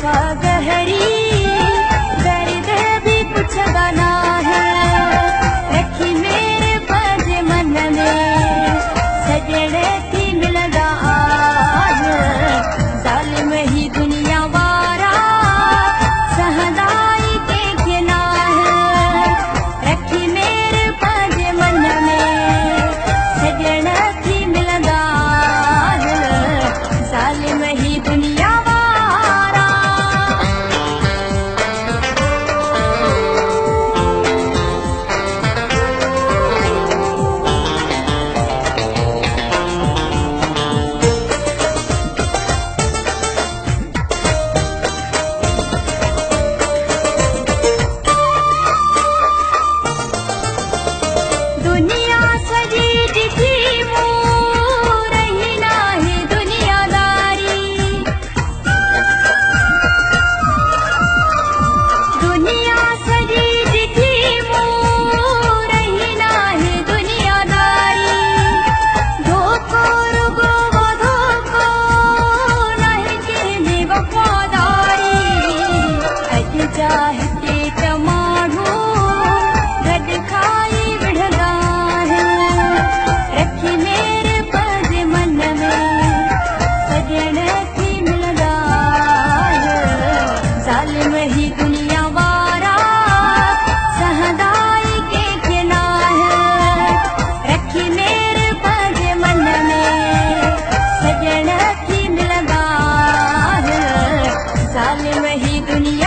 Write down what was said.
वफा गहरी दर्द भी पुछदा ना है। रखी मेरे पज मन में सजड़े थी मिलदा आज जालिम ही दुनिया वारा सहदाई के गिना है। रखी मेरे पज मन में सजड़े थी मिलदा आज जालिम ही दुनिया चाहते टमाढ़ो गड खाई बिढ़दा है। रखी मेरे पज मन में सजण थी मिलदा है जालिम ही दुनिया वारा सहदाई के गिना है। रखी मेरे पज मन में सजण थी मिलदा है जालिम ही दुनिया